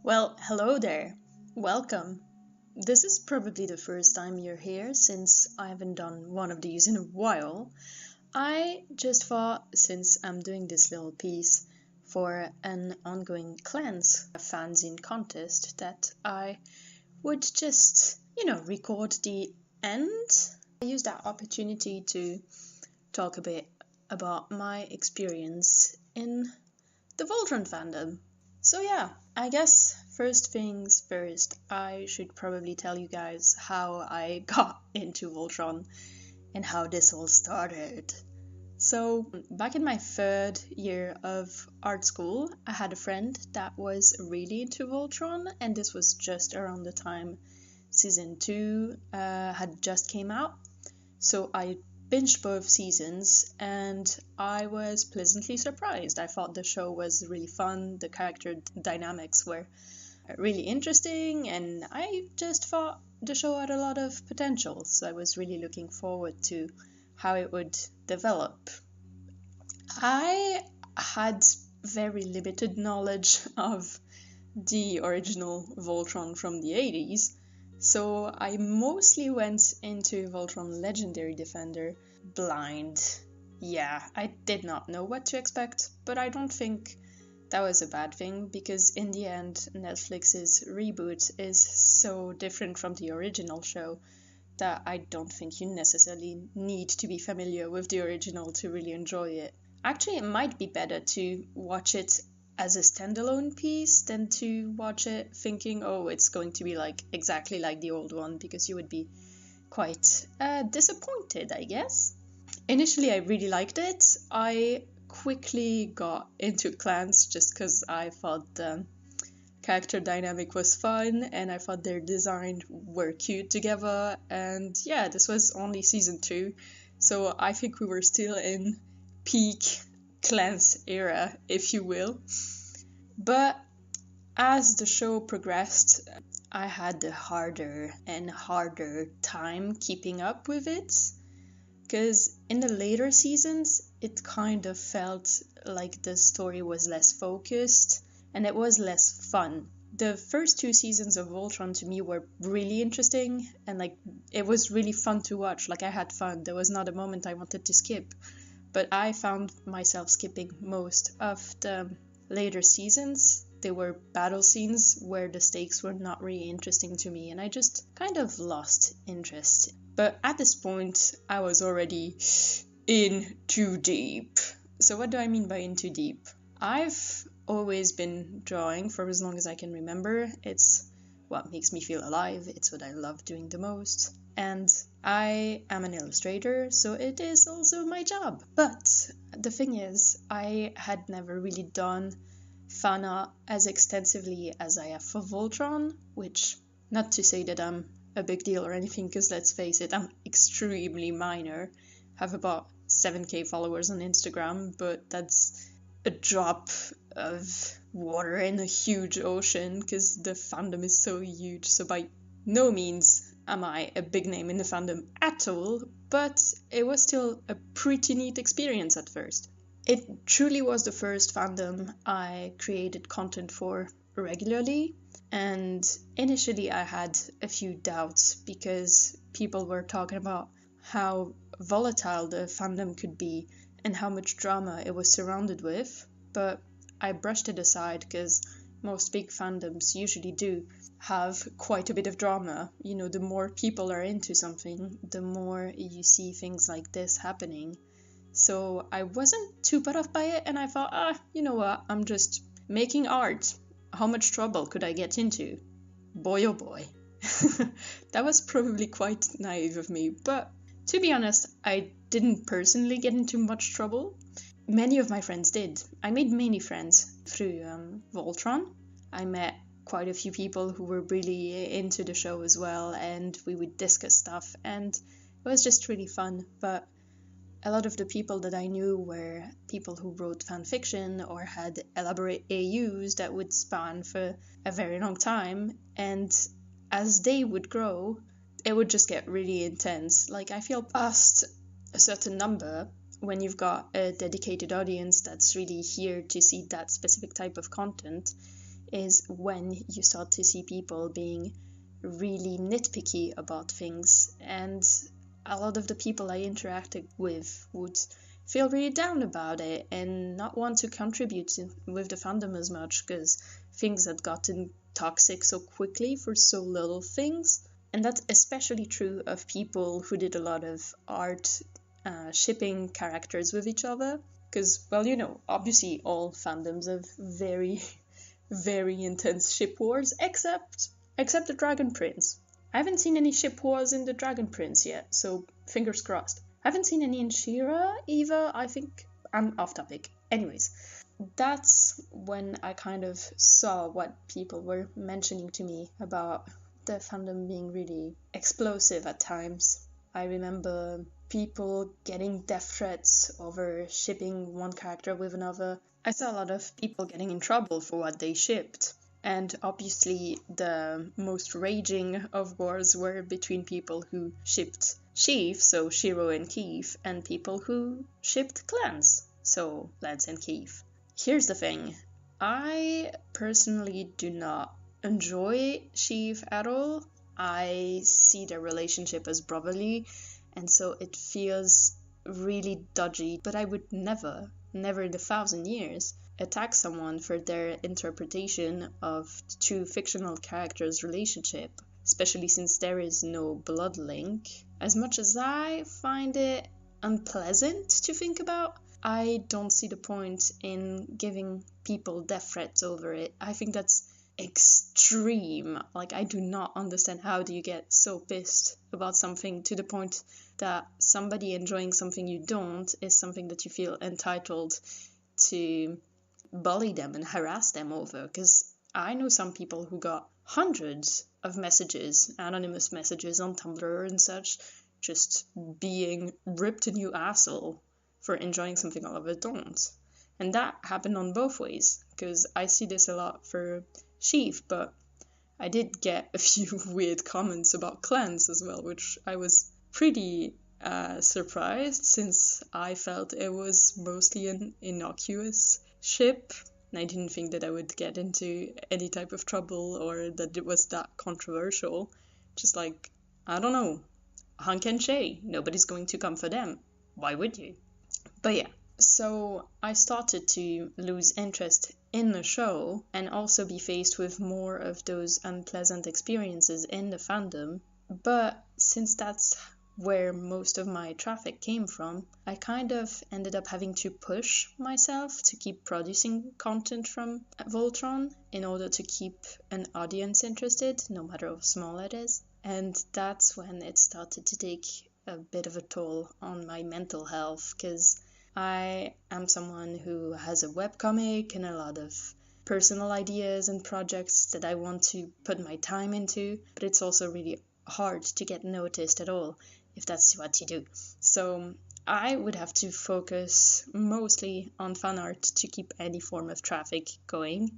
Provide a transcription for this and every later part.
Well, hello there. Welcome. This is probably the first time you're here since I haven't done one of these in a while. I just thought, since I'm doing this little piece for an ongoing klance fanzine contest, that I would just, record the end. I use that opportunity to talk a bit about my experience in the Voltron fandom. So yeah, I guess first things first, I should probably tell you guys how I got into Voltron and how this all started. So back in my third year of art school, I had a friend that was really into Voltron, and this was just around the time season 2 had just came out. So I binged both seasons and I was pleasantly surprised. I thought the show was really fun, the character dynamics were really interesting, and I just thought the show had a lot of potential. So I was really looking forward to how it would develop. I had very limited knowledge of the original Voltron from the 80s, so I mostly went into Voltron Legendary Defender blind. Yeah, I did not know what to expect, but I don't think that was a bad thing, because in the end, Netflix's reboot is so different from the original show that I don't think you necessarily need to be familiar with the original to really enjoy it. Actually, it might be better to watch it as a standalone piece than to watch it thinking, oh, it's going to be like exactly like the old one, because you would be quite disappointed, I guess. Initially, I really liked it. I quickly got into klance just because I thought the character dynamic was fun and I thought their design were cute together. And yeah, this was only season 2, so I think we were still in peak klance era, if you will. But as the show progressed, I had a harder and harder time keeping up with it, because in the later seasons it kind of felt like the story was less focused and it was less fun. The first 2 seasons of Voltron to me were really interesting, and it was really fun to watch. I had fun. There was not a moment I wanted to skip. But I found myself skipping most of the later seasons. They were battle scenes where the stakes were not really interesting to me, and I just kind of lost interest. But at this point, I was already in too deep. So what do I mean by in too deep? I've always been drawing for as long as I can remember. It's what makes me feel alive. It's what I love doing the most. And I am an illustrator, so it is also my job. But the thing is, I had never really done fan art as extensively as I have for Voltron, which, not to say that I'm a big deal or anything, because let's face it, I'm extremely minor. I have about 7k followers on Instagram, but that's a drop of water in a huge ocean, because the fandom is so huge. So by no means am I a big name in the fandom at all, but it was still a pretty neat experience at first. It truly was the first fandom I created content for regularly, and initially I had a few doubts because people were talking about how volatile the fandom could be and how much drama it was surrounded with, but I brushed it aside because most big fandoms usually do have quite a bit of drama. The more people are into something, the more you see things like this happening. So I wasn't too put off by it, and I thought, you know what, I'm just making art. How much trouble could I get into? Boy, oh boy. That was probably quite naive of me, but to be honest, I didn't personally get into much trouble. Many of my friends did. I made many friends through Voltron. I met quite a few people who were really into the show as well, and we would discuss stuff, and it was just really fun. But a lot of the people that I knew were people who wrote fan fiction or had elaborate AUs that would span for a very long time, and as they would grow, it would just get really intense. I feel past a certain number, when you've got a dedicated audience that's really here to see that specific type of content, is when you start to see people being really nitpicky about things, and a lot of the people I interacted with would feel really down about it and not want to contribute with the fandom as much because things had gotten toxic so quickly for so little things. And that's especially true of people who did a lot of art shipping characters with each other. Because, well, obviously all fandoms have very, very intense ship wars, except the Dragon Prince. I haven't seen any ship wars in the Dragon Prince yet, so fingers crossed. I haven't seen any in She-Ra either. I think I'm off topic. Anyways, that's when I kind of saw what people were mentioning to me about the fandom being really explosive at times. I remember people getting death threats over shipping one character with another. I saw a lot of people getting in trouble for what they shipped. And obviously the most raging of wars were between people who shipped Sheev, so Shiro and Keith, and people who shipped Klance, so Lance and Keith. Here's the thing. I personally do not enjoy Sheev at all. I see their relationship as brotherly, and so it feels really dodgy, but I would never in 1,000 years attack someone for their interpretation of two fictional characters' relationship, especially since there is no blood link. As much as I find it unpleasant to think about, I don't see the point in giving people death threats over it. I think that's extreme. Like, I do not understand how do you get so pissed about something to the point that somebody enjoying something you don't is something that you feel entitled to bully them and harass them over. Because I know some people who got hundreds of messages, anonymous messages on Tumblr and such, just being ripped a new asshole for enjoying something others don't. And that happened on both ways, because I see this a lot for Sheev, but I did get a few weird comments about klance as well, which I was pretty surprised, since I felt it was mostly an innocuous ship. And I didn't think that I would get into any type of trouble or that it was that controversial. Just like, I don't know, Hunk and Shay, nobody's going to come for them. Why would you? But yeah, so I started to lose interest in the show and also be faced with more of those unpleasant experiences in the fandom. But since that's where most of my traffic came from, I kind of ended up having to push myself to keep producing content from Voltron in order to keep an audience interested, no matter how small it is. And that's when it started to take a bit of a toll on my mental health, because I am someone who has a webcomic and a lot of personal ideas and projects that I want to put my time into, but it's also really hard to get noticed at all if that's what you do. So I would have to focus mostly on fan art to keep any form of traffic going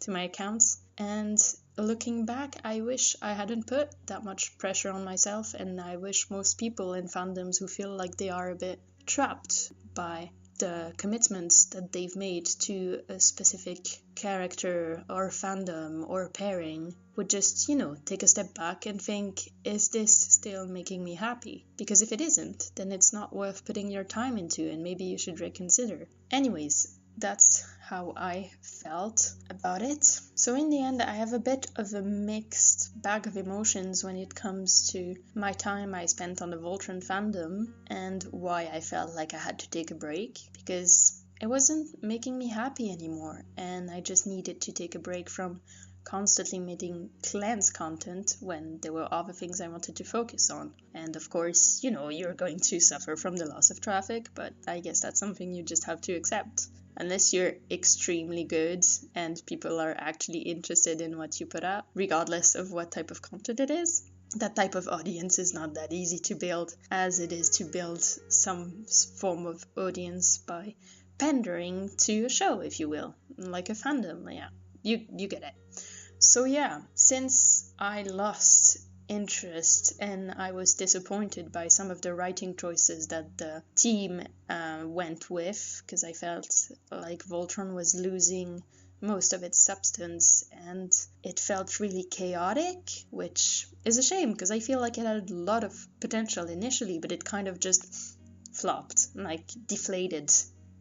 to my accounts. And looking back, I wish I hadn't put that much pressure on myself, and I wish most people in fandoms who feel like they are a bit trapped by the commitments that they've made to a specific character or fandom or pairing would just, take a step back and think, is this still making me happy? Because if it isn't, then it's not worth putting your time into, and maybe you should reconsider. Anyways, that's how I felt about it. So in the end, I have a bit of a mixed bag of emotions when it comes to my time I spent on the Voltron fandom and why I felt like I had to take a break, because it wasn't making me happy anymore, and I just needed to take a break from constantly making klance content when there were other things I wanted to focus on. And of course, you're going to suffer from the loss of traffic, but I guess that's something you just have to accept. Unless you're extremely good and people are actually interested in what you put out, regardless of what type of content it is. That type of audience is not that easy to build, as it is to build some form of audience by pandering to a show, if you will, like a fandom. Yeah, you get it. So yeah, since I lost interest and I was disappointed by some of the writing choices that the team went with, because I felt like Voltron was losing most of its substance, and it felt really chaotic, which is a shame because I feel like it had a lot of potential initially, but it kind of just flopped, like deflated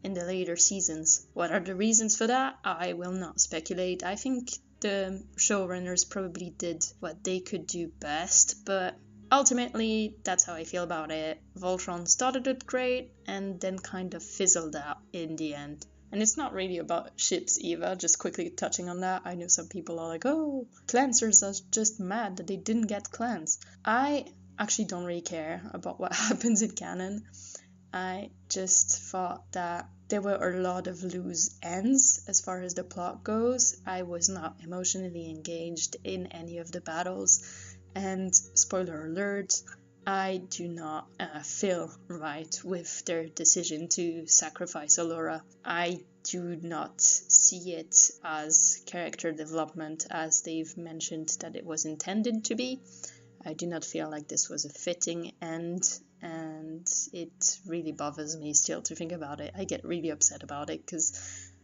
in the later seasons. What are the reasons for that? I will not speculate. I think the showrunners probably did what they could do best, but ultimately, that's how I feel about it. Voltron started it great and then kind of fizzled out in the end. And it's not really about ships either, just quickly touching on that. I know some people are like, oh, Clancers are just mad that they didn't get Clans. I actually don't really care about what happens in canon. I just thought that there were a lot of loose ends as far as the plot goes. I was not emotionally engaged in any of the battles. And spoiler alert, I do not feel right with their decision to sacrifice Allura. I do not see it as character development as they've mentioned that it was intended to be. I do not feel like this was a fitting end, and it really bothers me still to think about it. I get really upset about it because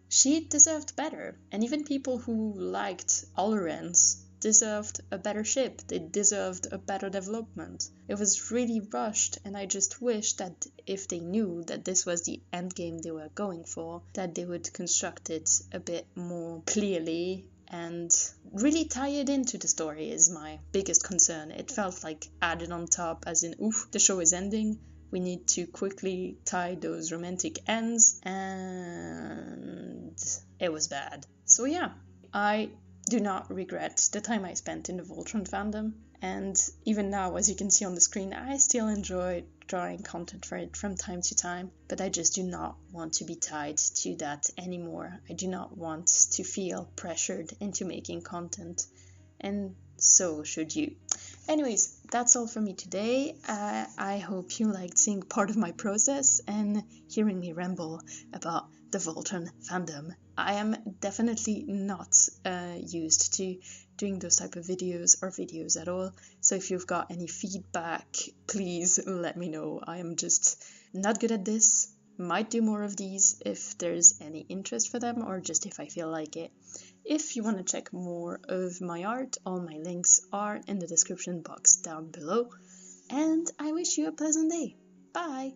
she deserved better, and even people who liked Allurans deserved a better ship. They deserved a better development. It was really rushed, and I just wish that if they knew that this was the end game they were going for, that they would construct it a bit more clearly and really tie it into the story is my biggest concern. It felt like added on top, as in, oof, the show is ending. We need to quickly tie those romantic ends, and it was bad. So yeah, I do not regret the time I spent in the Voltron fandom, and even now, as you can see on the screen, I still enjoy drawing content for it from time to time, but I just do not want to be tied to that anymore. I do not want to feel pressured into making content, and so should you. Anyways, that's all for me today. I hope you liked seeing part of my process and hearing me ramble about the Voltron fandom. I am definitely not used to doing those type of videos or videos at all, so if you've got any feedback, please let me know. I am just not good at this. Might do more of these if there's any interest for them, or just if I feel like it. If you want to check more of my art, all my links are in the description box down below, and I wish you a pleasant day. Bye!